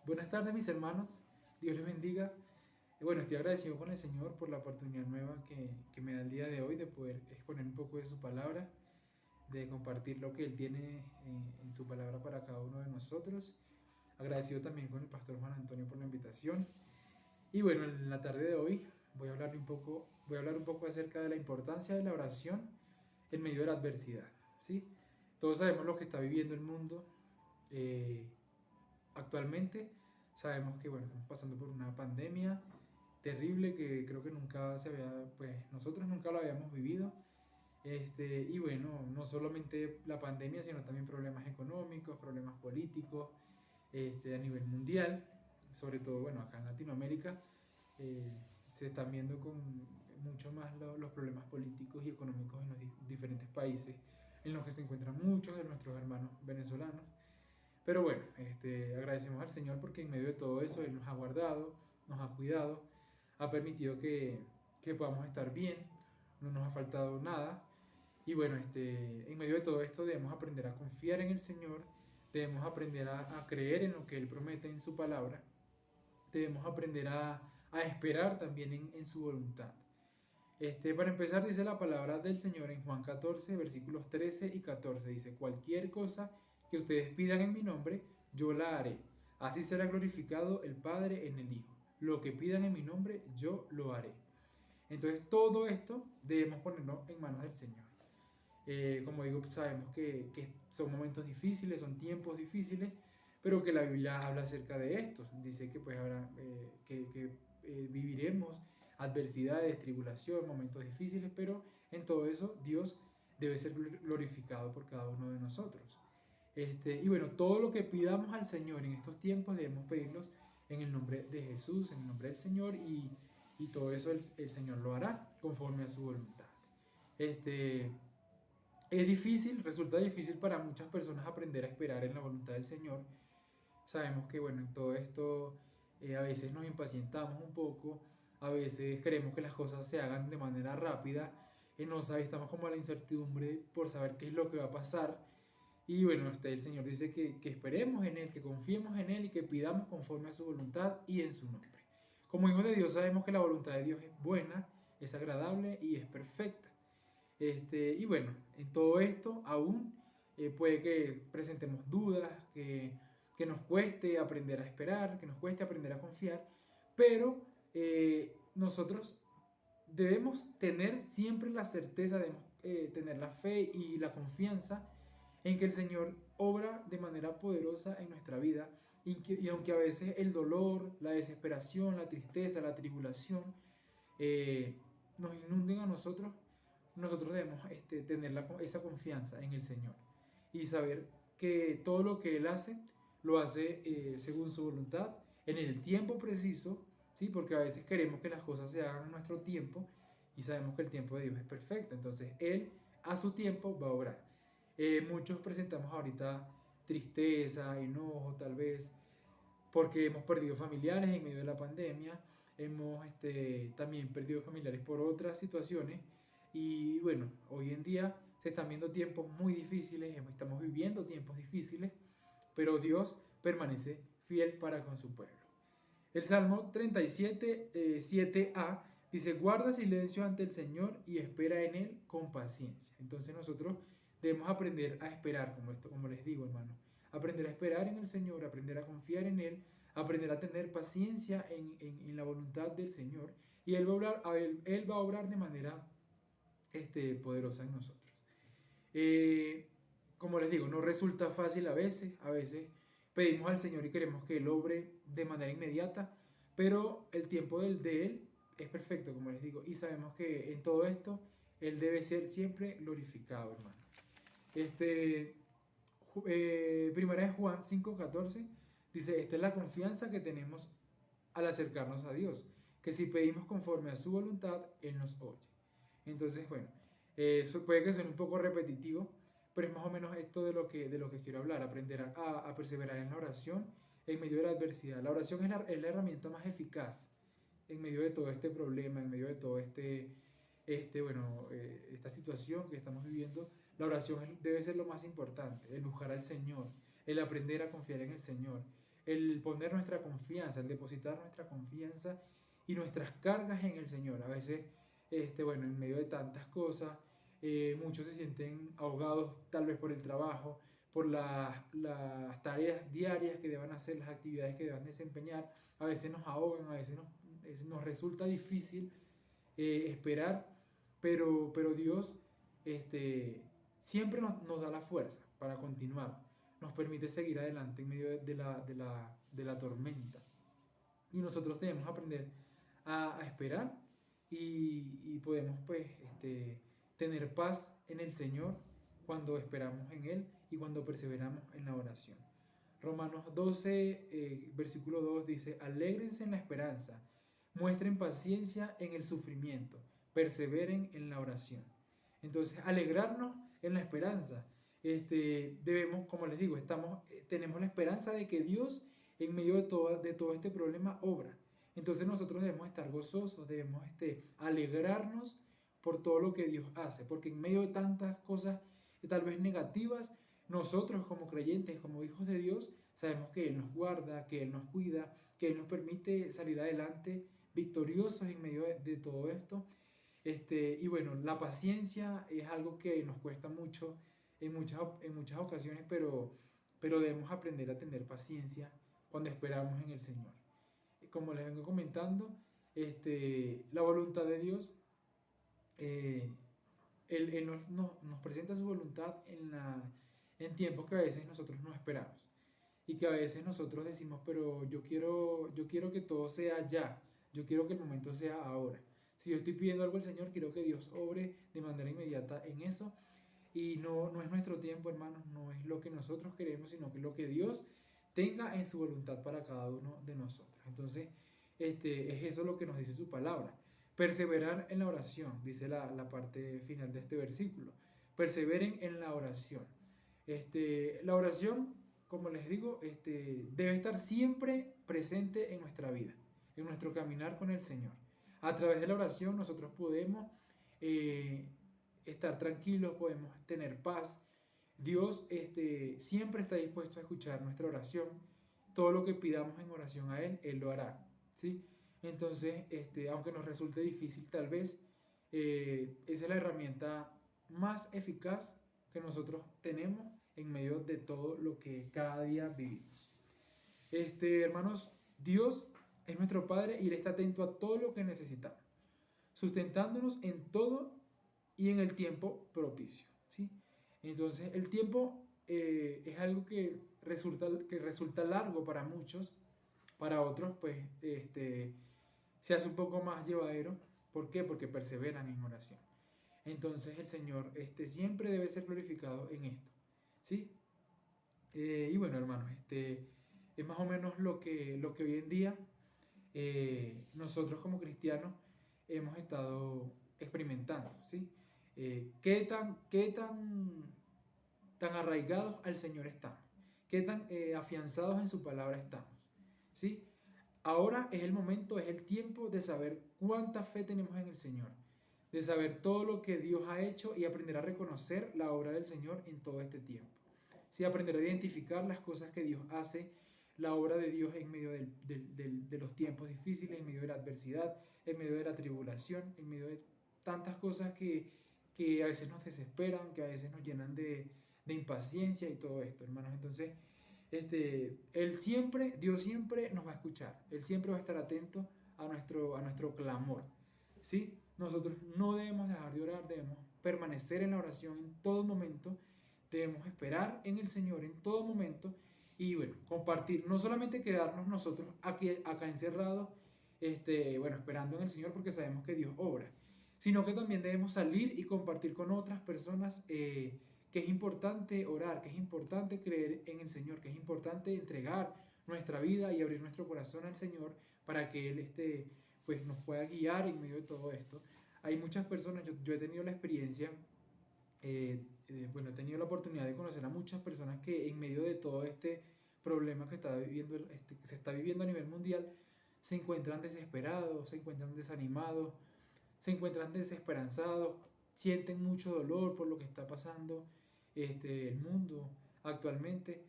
Buenas tardes mis hermanos, Dios les bendiga. Bueno, estoy agradecido con el Señor por la oportunidad nueva que me da el día de hoy de poder exponer un poco de su palabra, de compartir lo que Él tiene en su palabra para cada uno de nosotros. Agradecido también con el pastor Juan Antonio por la invitación. Y bueno, en la tarde de hoy voy a hablar un poco acerca de la importancia de la oración en medio de la adversidad. ¿Sí? Todos sabemos lo que está viviendo el mundo. eh, Actualmente sabemos que bueno, estamos pasando por una pandemia terrible que creo que nunca se había, pues nosotros nunca lo habíamos vivido. Y bueno, no solamente la pandemia, sino también problemas económicos, problemas políticos, a nivel mundial, sobre todo bueno, acá en Latinoamérica, se están viendo con mucho más los problemas políticos y económicos en los diferentes países en los que se encuentran muchos de nuestros hermanos venezolanos. Pero bueno, agradecemos al Señor porque en medio de todo eso Él nos ha guardado, nos ha cuidado, ha permitido que podamos estar bien, no nos ha faltado nada. Y bueno, en medio de todo esto debemos aprender a confiar en el Señor, debemos aprender a creer en lo que Él promete en su palabra, debemos aprender a esperar también en su voluntad. Para empezar, dice la palabra del Señor en Juan 14, versículos 13 y 14. Dice, cualquier cosa que ustedes pidan en mi nombre, yo la haré. Así será glorificado el Padre en el Hijo. Lo que pidan en mi nombre, yo lo haré. Entonces, todo esto debemos ponerlo en manos del Señor. Como digo, sabemos que son momentos difíciles, son tiempos difíciles, pero que la Biblia habla acerca de estos. Dice que pues habrá, viviremos adversidades, tribulación, momentos difíciles, pero en todo eso Dios debe ser glorificado por cada uno de nosotros. Y bueno, todo lo que pidamos al Señor en estos tiempos debemos pedirlos en el nombre de Jesús, en el nombre del Señor, y todo eso el Señor lo hará conforme a su voluntad. Este, es difícil, resulta difícil para muchas personas aprender a esperar en la voluntad del Señor. Sabemos que, bueno, en todo esto a veces nos impacientamos un poco, a veces queremos que las cosas se hagan de manera rápida, no sabemos, estamos como a la incertidumbre por saber qué es lo que va a pasar. Y bueno, el Señor dice que esperemos en Él, que confiemos en Él y que pidamos conforme a su voluntad y en su nombre. Como hijos de Dios sabemos que la voluntad de Dios es buena, es agradable y es perfecta. Y bueno, en todo esto aún puede que presentemos dudas, que nos cueste aprender a esperar, que nos cueste aprender a confiar, pero nosotros debemos tener siempre la certeza, debemos tener la fe y la confianza en que el Señor obra de manera poderosa en nuestra vida y aunque a veces el dolor, la desesperación, la tristeza, la tribulación nos inunden a nosotros, nosotros debemos tener esa confianza en el Señor y saber que todo lo que Él hace, lo hace según su voluntad, en el tiempo preciso, ¿sí? Porque a veces queremos que las cosas se hagan a nuestro tiempo y sabemos que el tiempo de Dios es perfecto. Entonces Él a su tiempo va a obrar. Muchos presentamos ahorita tristeza, enojo tal vez, porque hemos perdido familiares en medio de la pandemia, hemos también perdido familiares por otras situaciones y bueno, hoy en día se están viendo tiempos muy difíciles, estamos viviendo tiempos difíciles, pero Dios permanece fiel para con su pueblo. El Salmo 37, 7a dice, guarda silencio ante el Señor y espera en Él con paciencia. Entonces nosotros debemos aprender a esperar, como les digo, hermano. Aprender a esperar en el Señor, aprender a confiar en Él, aprender a tener paciencia en la voluntad del Señor. Y Él va a obrar, Él va a obrar de manera poderosa en nosotros. Eh, Como les digo, no resulta fácil a veces pedimos al Señor y queremos que Él obre de manera inmediata, pero el tiempo de Él es perfecto, como les digo, y sabemos que en todo esto Él debe ser siempre glorificado, hermano. Este, Primera de Juan 5:14 dice, esta es la confianza que tenemos al acercarnos a Dios, que si pedimos conforme a su voluntad, Él nos oye. Entonces, bueno, eso puede que suene un poco repetitivo, pero es más o menos esto de lo que quiero hablar, aprender a perseverar en la oración en medio de la adversidad. La oración es la herramienta más eficaz en medio de todo este problema, en medio de todo esta situación que estamos viviendo. La oración debe ser lo más importante, el buscar al Señor, el aprender a confiar en el Señor, el poner nuestra confianza, el depositar nuestra confianza y nuestras cargas en el Señor. A veces, bueno, en medio de tantas cosas, muchos se sienten ahogados tal vez por el trabajo, por las tareas diarias que deban hacer, las actividades que deban desempeñar. A veces nos ahogan, a veces nos resulta difícil esperar, pero Dios siempre nos da la fuerza para continuar, nos permite seguir adelante en medio de la tormenta. Y nosotros debemos aprender a esperar y podemos pues tener paz en el Señor cuando esperamos en Él y cuando perseveramos en la oración. Romanos 12, versículo 2 dice: alégrense en la esperanza, muestren paciencia en el sufrimiento, perseveren en la oración. Entonces, alegrarnos en la esperanza. Debemos, como les digo, tenemos la esperanza de que Dios, en medio de todo este problema, obra. Entonces nosotros debemos estar gozosos, debemos alegrarnos por todo lo que Dios hace, porque en medio de tantas cosas tal vez negativas, nosotros como creyentes, como hijos de Dios, sabemos que Él nos guarda, que Él nos cuida, que Él nos permite salir adelante victoriosos en medio de todo esto. Y bueno, la paciencia es algo que nos cuesta mucho en muchas ocasiones, pero debemos aprender a tener paciencia cuando esperamos en el Señor. Como les vengo comentando, la voluntad de Dios, Él nos presenta su voluntad en tiempos que a veces nosotros no esperamos y que a veces nosotros decimos, pero yo quiero que todo sea ya, yo quiero que el momento sea ahora. Si yo estoy pidiendo algo al Señor, quiero que Dios obre de manera inmediata en eso. Y no es nuestro tiempo, hermanos, no es lo que nosotros queremos, sino que lo que Dios tenga en su voluntad para cada uno de nosotros. Entonces, es eso lo que nos dice su palabra. Perseverar en la oración, dice la parte final de este versículo. Perseveren en la oración. La oración, como les digo, debe estar siempre presente en nuestra vida, en nuestro caminar con el Señor. A través de la oración nosotros podemos estar tranquilos, podemos tener paz. Dios siempre está dispuesto a escuchar nuestra oración. Todo lo que pidamos en oración a Él, Él lo hará, ¿sí? Entonces, aunque nos resulte difícil tal vez, esa es la herramienta más eficaz que nosotros tenemos en medio de todo lo que cada día vivimos. Hermanos, Dios es nuestro Padre y Él está atento a todo lo que necesitamos, sustentándonos en todo y en el tiempo propicio, ¿sí? Entonces, el tiempo es algo que resulta largo para muchos, para otros, pues, se hace un poco más llevadero. ¿Por qué? Porque perseveran en oración. Entonces, el Señor siempre debe ser glorificado en esto, ¿sí? Y bueno, hermanos, es más o menos lo que hoy en día nosotros como cristianos hemos estado experimentando, ¿sí? ¿Qué tan arraigados al Señor estamos? ¿Qué tan afianzados en su palabra estamos? ¿Sí? Ahora es el momento, es el tiempo de saber cuánta fe tenemos en el Señor, de saber todo lo que Dios ha hecho y aprender a reconocer la obra del Señor en todo este tiempo. Sí, aprender a identificar las cosas que Dios hace, la obra de Dios en medio de los tiempos difíciles, en medio de la adversidad, en medio de la tribulación, en medio de tantas cosas que a veces nos desesperan, que a veces nos llenan de impaciencia y todo esto, hermanos. Entonces, Dios siempre nos va a escuchar, Él siempre va a estar atento a nuestro clamor, ¿sí? Nosotros no debemos dejar de orar, debemos permanecer en la oración en todo momento, debemos esperar en el Señor en todo momento y, bueno, compartir, no solamente quedarnos nosotros acá encerrados, esperando en el Señor porque sabemos que Dios obra, sino que también debemos salir y compartir con otras personas que es importante orar, que es importante creer en el Señor, que es importante entregar nuestra vida y abrir nuestro corazón al Señor para que Él pues nos pueda guiar en medio de todo esto. Hay muchas personas, yo he tenido la experiencia, he tenido la oportunidad de conocer a muchas personas que en medio de todo este problema que se está viviendo a nivel mundial, se encuentran desesperados, se encuentran desanimados, se encuentran desesperanzados, sienten mucho dolor por lo que está pasando el mundo actualmente.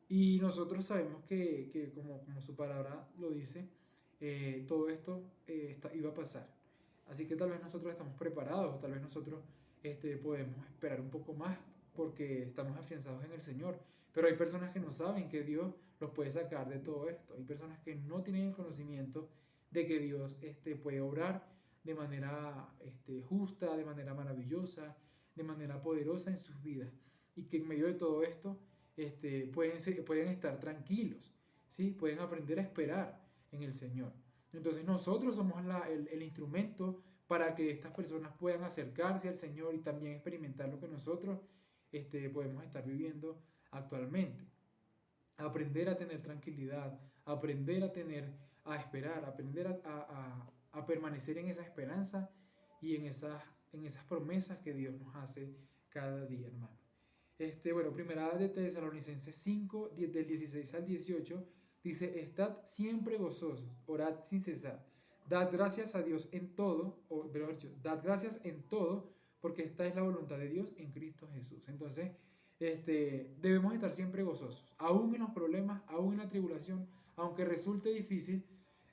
Y nosotros sabemos que como su palabra lo dice, todo esto iba a pasar. Así que tal vez nosotros estamos preparados, tal vez nosotros podemos esperar un poco más porque estamos afianzados en el Señor. Pero hay personas que no saben que Dios los puede sacar de todo esto. Hay personas que no tienen el conocimiento de que Dios puede obrar de manera justa, de manera maravillosa, de manera poderosa en sus vidas. Y que en medio de todo esto pueden estar tranquilos, ¿sí? Pueden aprender a esperar en el Señor. Entonces nosotros somos el instrumento para que estas personas puedan acercarse al Señor y también experimentar lo que nosotros podemos estar viviendo actualmente. Aprender a tener tranquilidad, aprender a esperar, aprender a permanecer en esa esperanza y en esas promesas que Dios nos hace cada día, hermano. Bueno, primera de Tesalonicenses 5, del 16 al 18, dice, estad siempre gozosos, orad sin cesar, dad gracias a Dios en todo, o mejor dicho, dad gracias en todo, porque esta es la voluntad de Dios en Cristo Jesús. Entonces, debemos estar siempre gozosos, aún en los problemas, aún en la tribulación, aunque resulte difícil,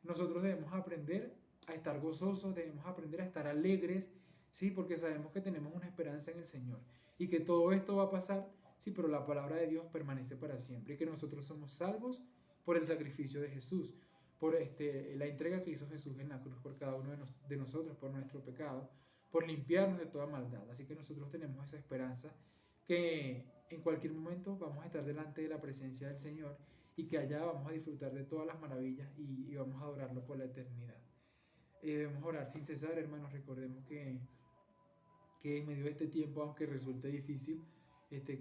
nosotros debemos aprender a estar gozosos, debemos aprender a estar alegres, ¿sí? Porque sabemos que tenemos una esperanza en el Señor y que todo esto va a pasar, sí, pero la palabra de Dios permanece para siempre y que nosotros somos salvos por el sacrificio de Jesús, por la entrega que hizo Jesús en la cruz por cada uno de nosotros, por nuestro pecado, por limpiarnos de toda maldad. Así que nosotros tenemos esa esperanza que en cualquier momento vamos a estar delante de la presencia del Señor y que allá vamos a disfrutar de todas las maravillas y vamos a adorarlo por la eternidad. Debemos orar sin cesar, hermanos. Recordemos que en medio de este tiempo, aunque resulte difícil,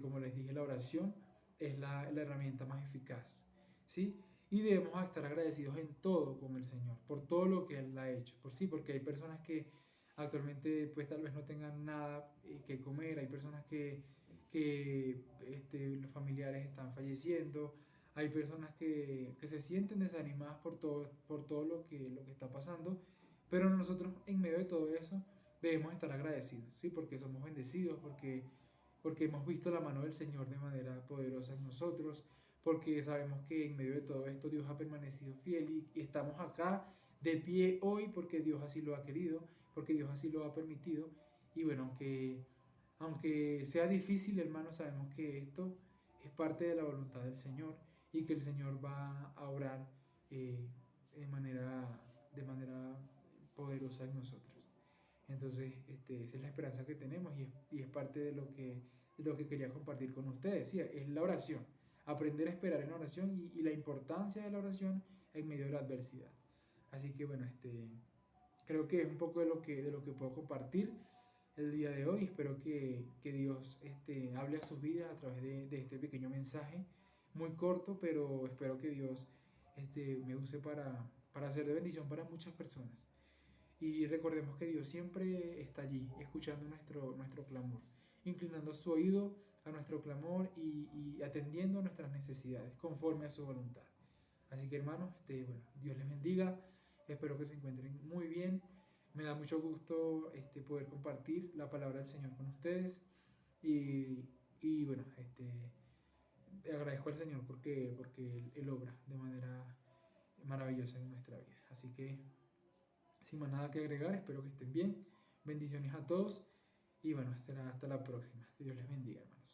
como les dije, la oración es la herramienta más eficaz, ¿sí? Y debemos estar agradecidos en todo con el Señor, por todo lo que Él ha hecho, porque hay personas que actualmente pues tal vez no tengan nada que comer, hay personas que los familiares están falleciendo, hay personas que se sienten desanimadas por todo lo que está pasando, pero nosotros en medio de todo eso debemos estar agradecidos, ¿sí? Porque somos bendecidos, porque hemos visto la mano del Señor de manera poderosa en nosotros, porque sabemos que en medio de todo esto Dios ha permanecido fiel y estamos acá de pie hoy porque Dios así lo ha querido, porque Dios así lo ha permitido. Y bueno, aunque sea difícil, hermano, sabemos que esto es parte de la voluntad del Señor y que el Señor va a obrar eh, de manera poderosa en nosotros. Entonces, esa es la esperanza que tenemos y es parte de lo que quería compartir con ustedes. Sí, es la oración, aprender a esperar en la oración y la importancia de la oración en medio de la adversidad. Así que bueno, creo que es un poco de lo que puedo compartir el día de hoy. Espero que Dios hable a sus vidas a través de este pequeño mensaje, muy corto, pero espero que Dios me use para ser de bendición para muchas personas. Y recordemos que Dios siempre está allí, escuchando nuestro clamor, inclinando su oído a nuestro clamor y atendiendo a nuestras necesidades conforme a su voluntad. Así que hermanos, bueno, Dios les bendiga, espero que se encuentren muy bien. Me da mucho gusto poder compartir la palabra del Señor con ustedes y bueno, agradezco al Señor porque él obra de manera maravillosa en nuestra vida. Así que sin más nada que agregar, espero que estén bien. Bendiciones a todos y bueno, será hasta la próxima. Que Dios les bendiga, hermanos.